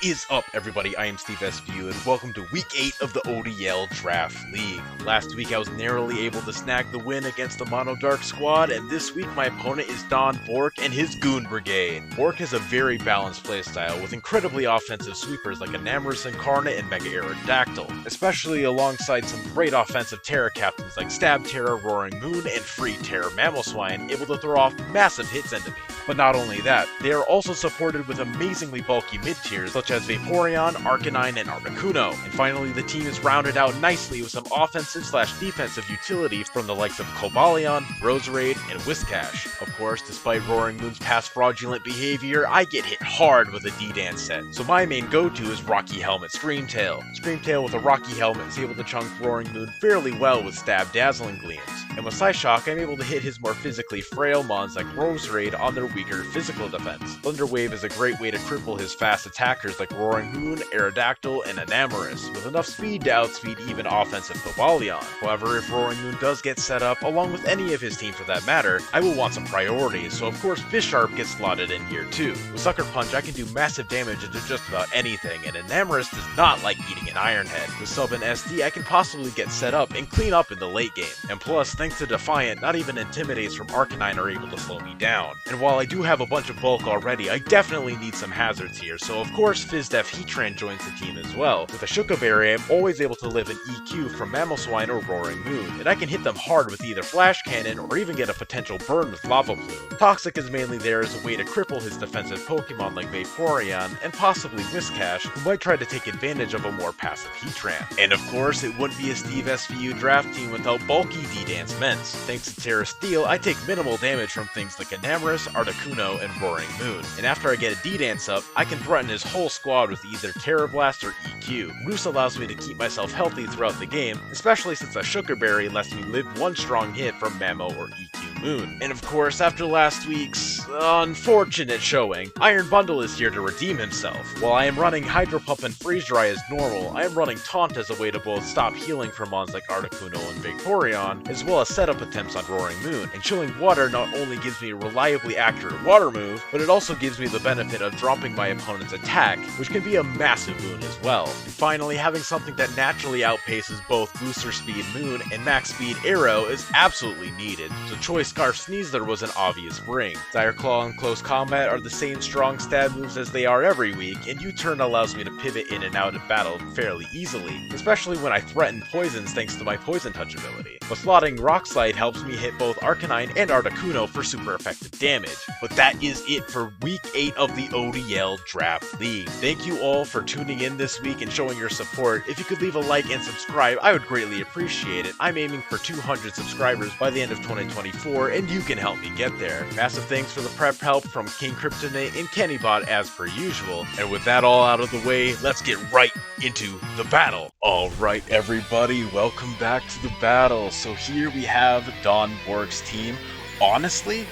is up, everybody? I am Steve SVU, and welcome to Week 8 of the ODL Draft League. Last week, I was narrowly able to snag the win against the Mono Dark squad, and this week, my opponent is DonBork and his Goon Brigade. Bork has a very balanced playstyle, with incredibly offensive sweepers like Enamorous Incarnate and Mega Aerodactyl, especially alongside some great offensive Terra captains like Stab Terra, Roaring Moon, and Free Terra Mamoswine, able to throw off massive hits into me. But not only that, they are also supported with amazingly bulky mid-tiers such as Vaporeon, Arcanine, and Articuno. And finally, the team is rounded out nicely with some offensive/defensive utility from the likes of Cobalion, Roserade, and Whiscash. Of course, despite Roaring Moon's past fraudulent behavior, I get hit hard with a D-Dance set, so my main go-to is Rocky Helmet Screamtail. Screamtail with a Rocky Helmet is able to chunk Roaring Moon fairly well with Stab Dazzling Gleams. And with Psyshock, I'm able to hit his more physically frail mons like Roserade on their weaker physical defense. Thunder Wave is a great way to cripple his fast attackers like Roaring Moon, Aerodactyl, and Enamorous, with enough speed to outspeed even offensive Cobalion. However, if Roaring Moon does get set up, along with any of his team for that matter, I will want some priorities, so of course Bisharp gets slotted in here too. With Sucker Punch, I can do massive damage into just about anything, and Enamorous does not like eating an Iron Head. With Sub and SD, I can possibly get set up and clean up in the late game. And plus, thanks to Defiant, not even Intimidates from Arcanine are able to slow me down. And while I do have a bunch of bulk already, I definitely need some hazards here, so of course FizzDef Heatran joins the team as well. With a Shuka Berry, I'm always able to live an EQ from Mamoswine or Roaring Moon, and I can hit them hard with either Flash Cannon or even get a potential burn with Lava Plume. Toxic is mainly there as a way to cripple his defensive Pokemon like Vaporeon, and possibly Whiscash, who might try to take advantage of a more passive Heatran. And of course, it wouldn't be a Steve SVU draft team without bulky D-Dance Ments. Thanks to Terra Steel, I take minimal damage from things like Enamorous, Articuno, and Roaring Moon. And after I get a D-Dance up, I can threaten his whole squad with either Terra Blast or EQ. Roost allows me to keep myself healthy throughout the game, especially since a Sugar Berry lets me live one strong hit from Mamo or EQ Moon. And of course, after last week's unfortunate showing, Iron Bundle is here to redeem himself. While I am running Hydro Pump and Freeze Dry as normal, I am running Taunt as a way to both stop healing from mons like Articuno and Vaporeon, as well as setup attempts on Roaring Moon. And Chilling Water not only gives me a reliably accurate water move, but it also gives me the benefit of dropping my opponent's attack, which can be a massive boon as well. And finally, having something that naturally outpaces both Booster Speed Moon and Max Speed Arrow is absolutely needed, so Choice Scarf Sneasler was an obvious bring. Dire Claw and Close Combat are the same strong stab moves as they are every week, and U-Turn allows me to pivot in and out of battle fairly easily, especially when I threaten poisons thanks to my Poison Touch ability. But slotting Rock Slide helps me hit both Arcanine and Articuno for super effective damage. But that is it for Week 8 of the ODL Draft League. Thank you all for tuning in this week and showing your support. If you could leave a like and subscribe, I would greatly appreciate it. I'm aiming for 200 subscribers by the end of 2024, and you can help me get there. Massive thanks for the prep help from King Kryptonite and Kennybot as per usual. And with that all out of the way, let's get right into the battle. Alright everybody, welcome back to the battle. So here we have DonBork's team. Honestly,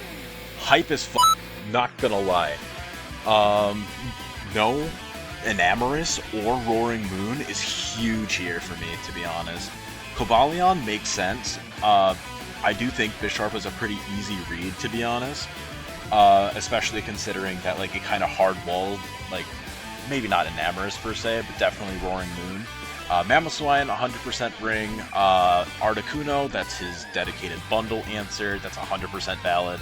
hype as f***, not gonna lie. No Enamorous or Roaring Moon is huge here for me, to be honest. Cobalion makes sense. I do think Bisharp is a pretty easy read, to be honest. Especially considering that, like, it kind of hard-walled, like, maybe not Enamorous per se, but definitely Roaring Moon. Mamoswine, 100% bring. Articuno, that's his dedicated bundle answer. That's 100% valid.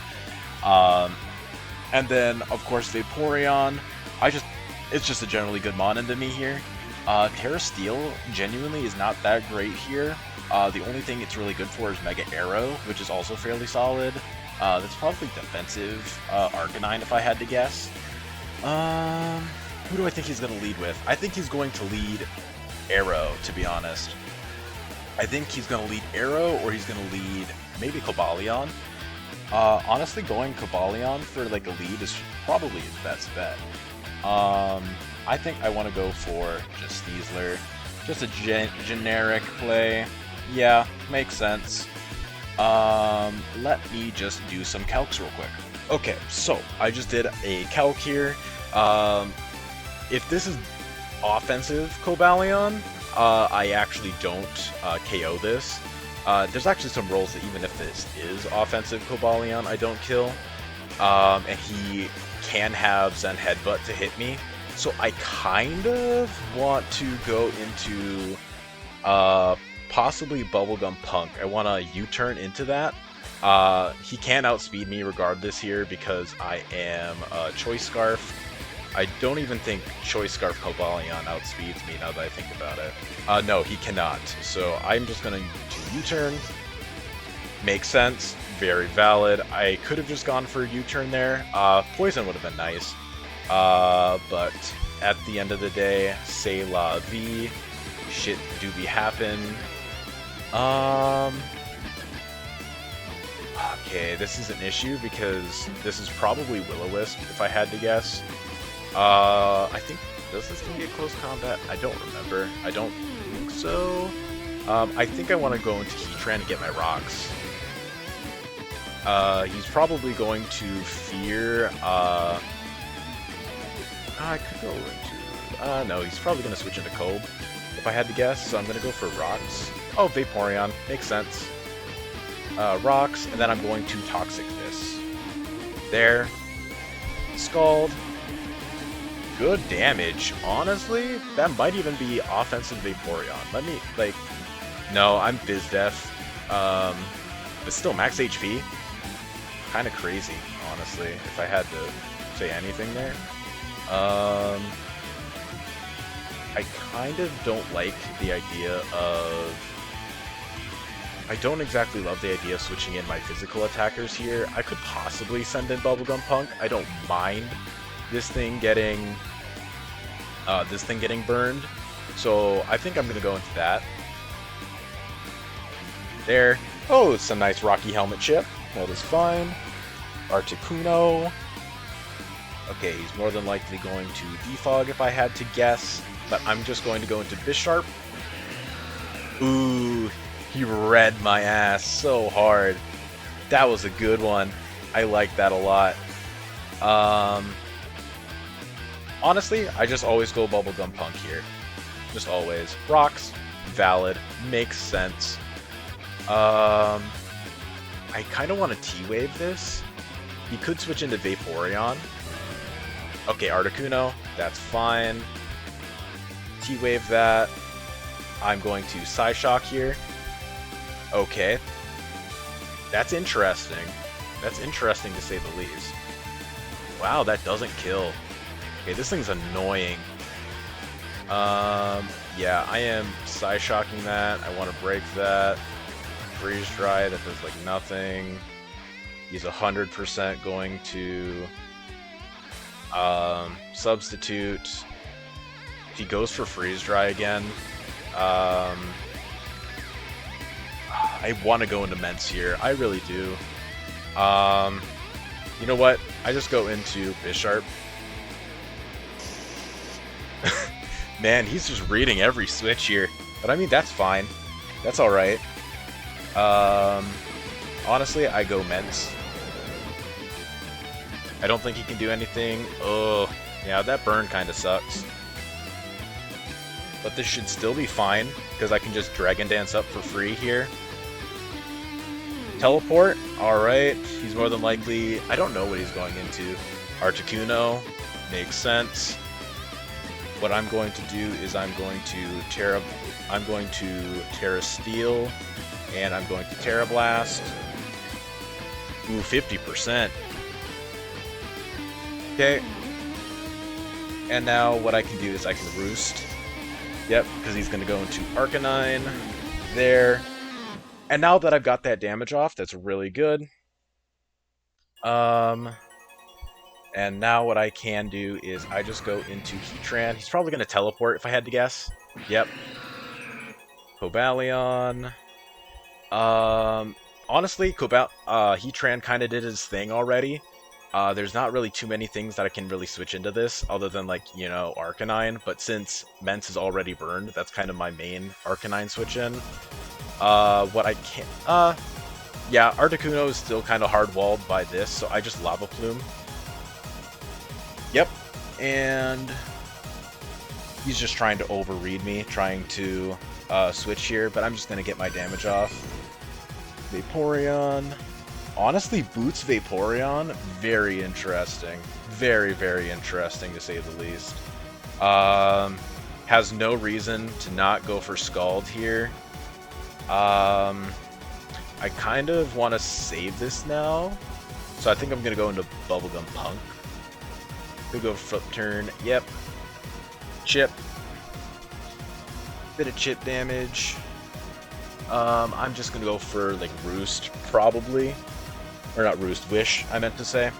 And then, of course, Vaporeon. It's just a generally good mon into me here. Terra Steel genuinely is not that great here. The only thing it's really good for is Mega Arrow, which is also fairly solid. That's probably defensive Arcanine if I had to guess. Who do I think he's going to lead with? I think he's going to lead Arrow, to be honest. I think he's going to lead Arrow, or he's going to lead maybe Cobalion. Honestly, going Cobalion for like a lead is probably his best bet. I think I want to go for just Sneasler. Just a generic play. Yeah, makes sense. Let me just do some calcs real quick. Okay, so I just did a calc here. If this is offensive Cobalion, I actually don't KO this. There's actually some rolls that even if this is offensive Cobalion, I don't kill. And he can have Zen Headbutt to hit me. So I kind of want to go into possibly Bubblegum Punk. I want to U-turn into that. He can outspeed me regardless here because I am Choice Scarf. I don't even think Choice Scarf Cobalion outspeeds me now that I think about it. No, he cannot. So I'm just going to U-turn. Makes sense. Very valid. I could have just gone for a U-turn there. Poison would have been nice. But at the end of the day, c'est la vie. Shit do be happen. Okay, this is an issue because this is probably Will-O-Wisp if I had to guess. I think, does this gonna be a close combat? I don't remember. I don't think so. I think I want to go into Heatran to get my rocks. He's probably going to fear, I could go into, no, he's probably going to switch into Cold, if I had to guess, so I'm going to go for Rocks. Oh, Vaporeon, makes sense. Rocks, and then I'm going to Toxic this. There. Scald. Good damage. Honestly, that might even be offensive Vaporeon. Let me, like, no, I'm Bizdef. But still, max HP. Kind of crazy, honestly, if I had to say anything there. I kind of don't like the idea of... I don't exactly love the idea of switching in my physical attackers here. I could possibly send in Bubblegum Punk. I don't mind this thing getting burned. So I think I'm gonna go into that. There. Oh, it's a nice Rocky Helmet chip. That is fine. Articuno. Okay, he's more than likely going to defog if I had to guess, but I'm just going to go into Bisharp. Ooh, he read my ass so hard. That was a good one. I like that a lot. Honestly, I just always go Bubblegum Punk here. Just always. Rocks, valid, makes sense. I kind of want to T-Wave this. He could switch into Vaporeon. Okay, Articuno, that's fine. T-Wave that. I'm going to Psyshock here. Okay. That's interesting. That's interesting to say the least. Wow, that doesn't kill. Okay, this thing's annoying. Yeah, I am Psyshocking that. I want to break that. Freeze Dry, that does like nothing. He's 100% going to substitute. If he goes for Freeze Dry again, I want to go into Mence here. I really do. You know what? I just go into Bisharp. Man, he's just reading every switch here. But I mean, that's fine. That's alright. Honestly, I go Mence. I don't think he can do anything. Oh, yeah, that burn kind of sucks. But this should still be fine, because I can just Dragon Dance up for free here. Teleport, alright. He's more than likely... I don't know what he's going into. Articuno, makes sense. What I'm going to do is I'm going to Terra Steel, and I'm going to Terra Blast. Ooh, 50%. Okay. And now what I can do is I can Roost. Yep, because he's going to go into Arcanine. There. And now that I've got that damage off, that's really good. And now what I can do is I just go into Heatran. He's probably going to teleport if I had to guess. Yep. Cobalion. Honestly, Heatran kind of did his thing already. There's not really too many things that I can really switch into this, other than, like, you know, Arcanine. But since Mence is already burned, that's kind of my main Arcanine switch in. What I can't... yeah, Articuno is still kind of hard-walled by this, so I just Lava Plume. Yep, and he's just trying to overread me, trying to switch here, but I'm just going to get my damage off. Vaporeon. Honestly, Boots Vaporeon, very interesting. Very, very interesting, to say the least. Has no reason to not go for Scald here. I kind of want to save this now, so I think I'm going to go into Bubblegum Punk. We'll go flip turn, yep. Chip. Bit of chip damage. I'm just going to go for, like, Roost, probably. Or not Roost, Wish, I meant to say.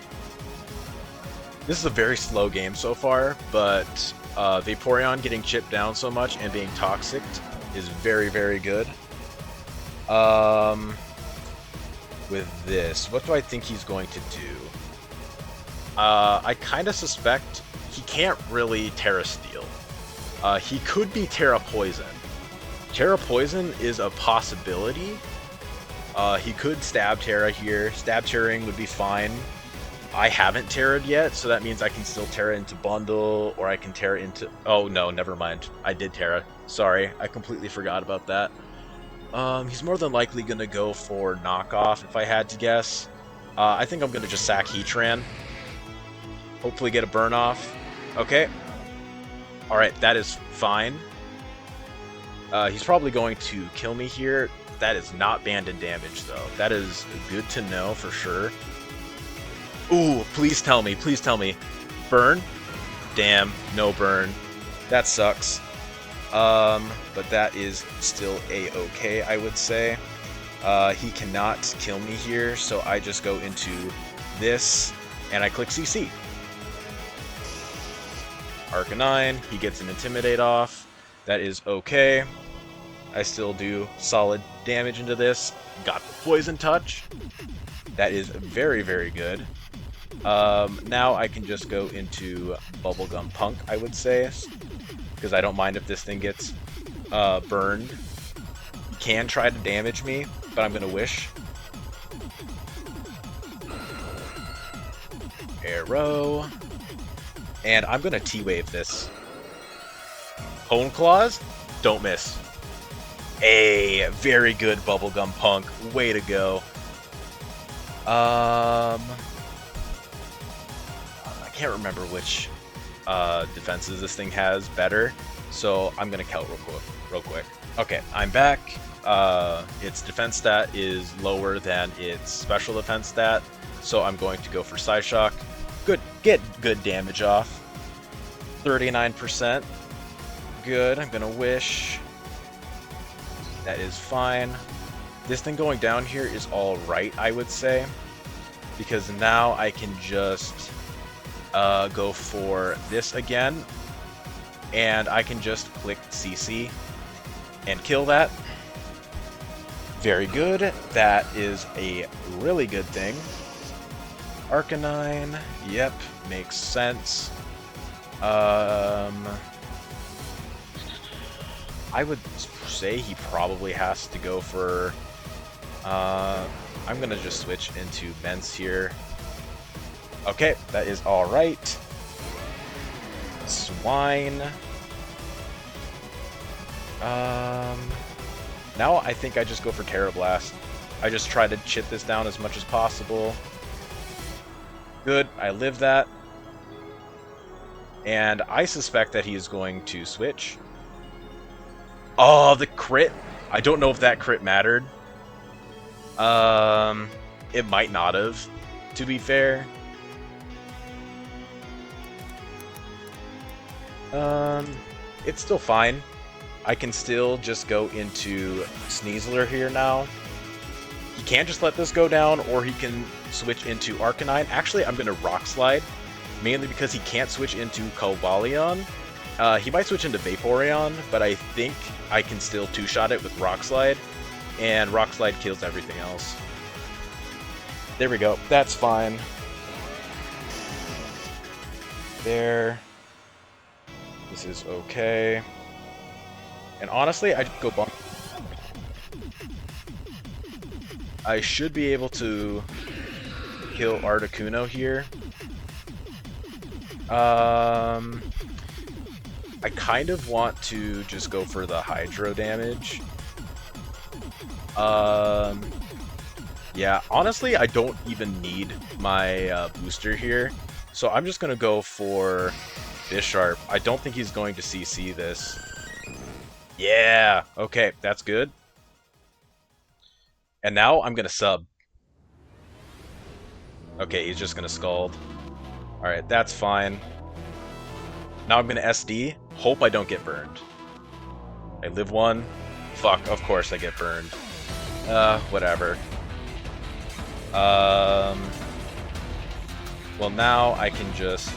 This is a very slow game so far, but Vaporeon getting chipped down so much and being toxic is very, very good. With this, what do I think he's going to do? I kind of suspect he can't really Terra Steel. He could be Terra Poison. Terra Poison is a possibility. He could Stab Terra here. Stab Terraing would be fine. I haven't Terra'd yet, so that means I can still Terra into Bundle, or I can Terra into... Oh, no, never mind. I did Terra. Sorry, I completely forgot about that. He's more than likely going to go for Knockoff, if I had to guess. I think I'm going to just sack Heatran. Hopefully get a Burn Off. Okay. Alright, that is fine. He's probably going to kill me here. That is not banded damage, though. That is good to know for sure. Ooh, please tell me, please tell me. Burn? Damn, no burn. That sucks. But that is still a-okay, I would say. He cannot kill me here, so I just go into this, and I click CC. Arcanine, he gets an Intimidate off. That is okay. I still do solid damage into this. Got the Poison Touch. That is very, very good. Now I can just go into Bubblegum Punk, I would say, because I don't mind if this thing gets burned. He can try to damage me, but I'm going to Wish. Arrow. And I'm going to T-Wave this. Hone Claws? Don't miss. A very good Bubblegum Punk. Way to go. I can't remember which defenses this thing has better, so I'm gonna count real quick. Okay, I'm back. Its defense stat is lower than its special defense stat, so I'm going to go for Psyshock. Get good damage off. 39%. Good. I'm gonna Wish. That is fine. This thing going down here is all right, I would say, because now I can just go for this again, and I can just click CC and kill that. Very good. That is a really good thing. Arcanine, yep, makes sense. I would say he probably has to go for... I'm gonna just switch into Mence here. Okay, that is alright. Swine. Now I think I just go for Terra Blast. I just try to chip this down as much as possible. Good, I live that. And I suspect that he is going to switch. Oh, the crit! I don't know if that crit mattered. It might not have, to be fair. It's still fine. I can still just go into Sneasler here now. He can't just let this go down, or he can switch into Arcanine. Actually, I'm going to Rock Slide, mainly because he can't switch into Cobalion. He might switch into Vaporeon, but I think I can still two-shot it with Rock Slide, and Rock Slide kills everything else. There we go. That's fine. There. This is okay. And honestly, I'd go bump. I should be able to kill Articuno here. I kind of want to just go for the Hydro damage. Yeah, honestly, I don't even need my booster here. So I'm just going to go for Bisharp. I don't think he's going to CC this. Yeah, okay, that's good. And now I'm gonna sub. Okay, he's just gonna Scald. Alright, that's fine. Now I'm gonna SD. Hope I don't get burned. I live one. Fuck, of course I get burned. Whatever. Well, now I can just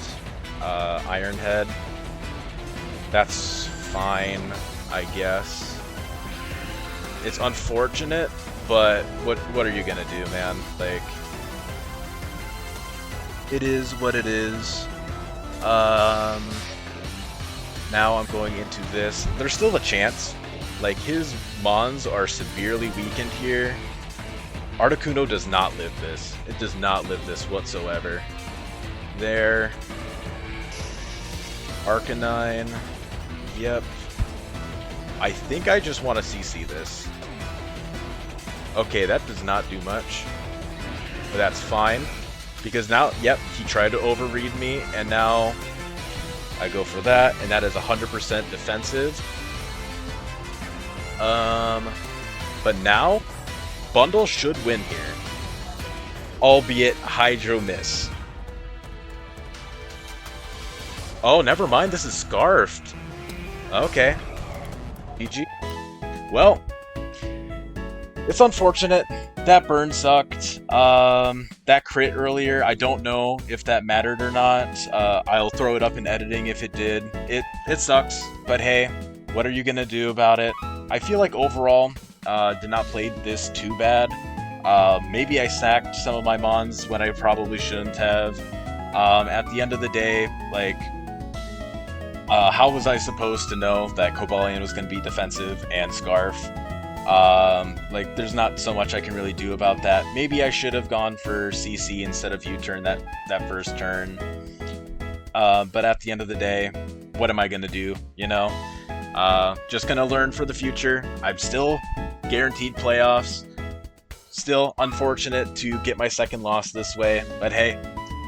Iron Head. That's fine, I guess. It's unfortunate, but what are you gonna do, man? Like, it is what it is. Now I'm going into this. There's still a chance. Like, his Mons are severely weakened here. Articuno does not live this. It does not live this whatsoever. There. Arcanine. Yep. I think I just want to CC this. Okay, that does not do much. But that's fine. Because now, yep, he tried to overread me, and now I go for that, and that is 100% defensive. But now, Bundle should win here. Albeit Hydro Miss. Oh, never mind, this is Scarfed. Okay. GG. Well, it's unfortunate. That burn sucked. That crit earlier, I don't know if that mattered or not. I'll throw it up in editing if it did. It sucks, but hey, what are you gonna do about it? I feel like overall, did not play this too bad. Maybe I sacked some of my Mons when I probably shouldn't have. At the end of the day, like, how was I supposed to know that Cobalion was going to be defensive and Scarf? Like, there's not so much I can really do about that. Maybe I should have gone for CC instead of U-turn that first turn. But at the end of the day, what am I going to do, you know? Just going to learn for the future. I'm still guaranteed playoffs. Still unfortunate to get my second loss this way. But hey,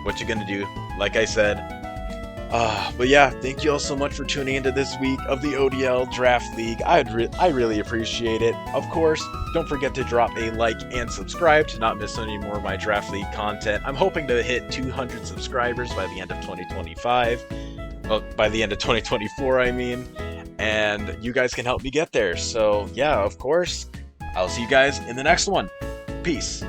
what you going to do? Like I said, but yeah, thank you all so much for tuning into this week of the ODL Draft League. I really appreciate it. Of course, don't forget to drop a like and subscribe to not miss any more of my Draft League content. I'm hoping to hit 200 subscribers by the end of 2025. Well, by the end of 2024, I mean. And you guys can help me get there. So yeah, of course, I'll see you guys in the next one. Peace.